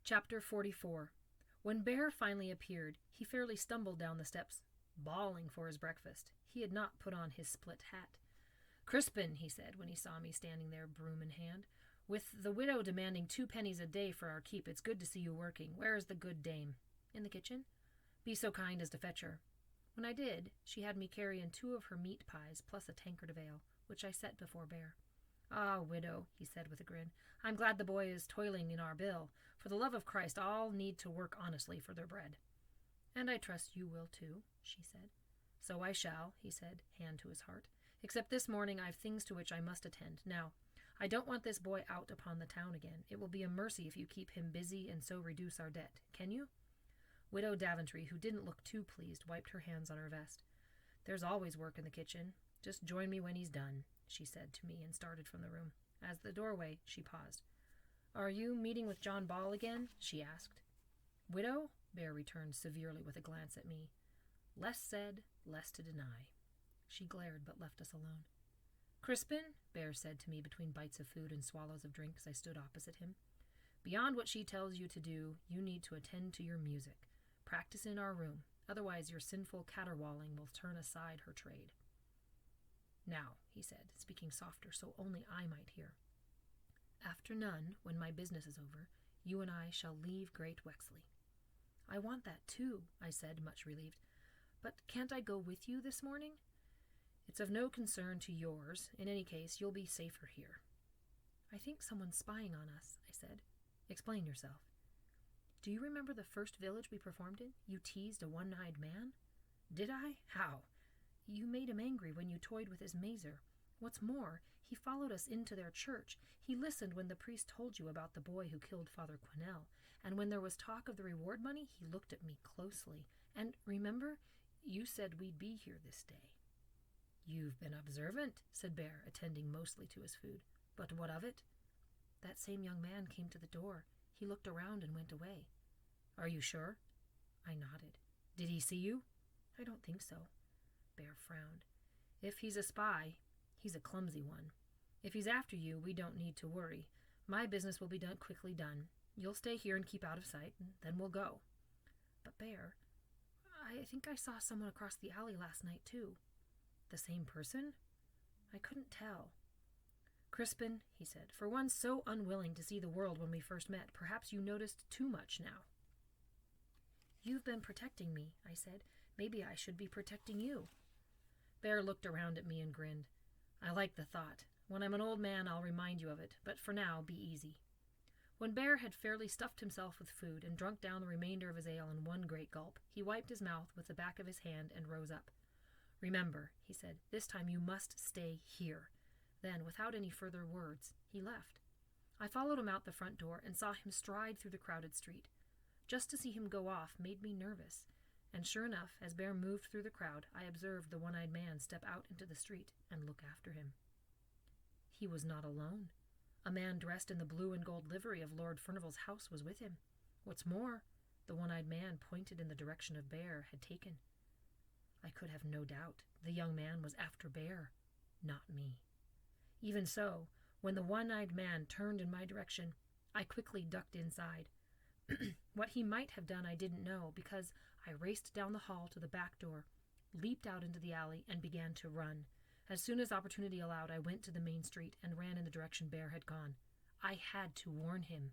Chapter 44. When Bear finally appeared, he fairly stumbled down the steps, bawling for his breakfast. He had not put on his split hat. "Crispin," he said, when he saw me standing there, broom in hand, "with the widow demanding 2 pennies a day for our keep, it's good to see you working. Where is the good dame?" "In the kitchen." "Be so kind as to fetch her." When I did, she had me carry in 2 of her meat pies, plus a tankard of ale, which I set before Bear. "Ah, widow," he said with a grin, "I'm glad the boy is toiling in our bill. For the love of Christ, all need to work honestly for their bread." "And I trust you will too," she said. "So I shall," he said, hand to his heart. "Except this morning I've things to which I must attend. Now, I don't want this boy out upon the town again. It will be a mercy if you keep him busy and so reduce our debt. Can you?" Widow Daventry, who didn't look too pleased, wiped her hands on her vest. "There's always work in the kitchen. Just join me when he's done," she said to me, and started from the room. As the doorway, she paused. "Are you meeting with John Ball again?" she asked. "Widow?" Bear returned severely with a glance at me. "Less said, less to deny." She glared, but left us alone. "Crispin," Bear said to me between bites of food and swallows of drink as I stood opposite him, "beyond what she tells you to do, you need to attend to your music. Practice in our room. Otherwise your sinful caterwauling will turn aside her trade." "Now," he said, speaking softer so only I might hear, "after none, when my business is over, you and I shall leave Great Wexley." "I want that too," I said, much relieved. "But can't I go with you this morning?" "It's of no concern to yours. In any case, you'll be safer here." "I think someone's spying on us," I said. "Explain yourself." "Do you remember the first village we performed in? You teased a one-eyed man." "Did I? How?" "You made him angry when you toyed with his mazer. What's more, he followed us into their church. He listened when the priest told you about the boy who killed Father Quinnell. And when there was talk of the reward money, he looked at me closely. And remember, you said we'd be here this day." "You've been observant," said Bear, attending mostly to his food. "But what of it?" "That same young man came to the door. He looked around and went away." "Are you sure?" I nodded. "Did he see you?" "I don't think so." Bear frowned. "If he's a spy, he's a clumsy one. If he's after you, we don't need to worry. My business will be quickly done. You'll stay here and keep out of sight, and then we'll go." "But Bear, I think I saw someone across the alley last night too." "The same person?" "I couldn't tell." "Crispin," he said, "for one so unwilling to see the world when we first met, perhaps you noticed too much now." "You've been protecting me," I said. "Maybe I should be protecting you." Bear looked around at me and grinned. "I like the thought. When I'm an old man, I'll remind you of it, but for now, be easy." When Bear had fairly stuffed himself with food and drunk down the remainder of his ale in one great gulp, he wiped his mouth with the back of his hand and rose up. "Remember," he said, "this time you must stay here." Then, without any further words, he left. I followed him out the front door and saw him stride through the crowded street. Just to see him go off made me nervous, and sure enough, as Bear moved through the crowd, I observed the one-eyed man step out into the street and look after him. He was not alone. A man dressed in the blue and gold livery of Lord Furnivall's house was with him. What's more, the one-eyed man pointed in the direction of Bear had taken. I could have no doubt the young man was after Bear, not me. Even so, when the one-eyed man turned in my direction, I quickly ducked inside. What he might have done I didn't know, because I raced down the hall to the back door, leaped out into the alley, and began to run. As soon as opportunity allowed, I went to the main street and ran in the direction Bear had gone. I had to warn him.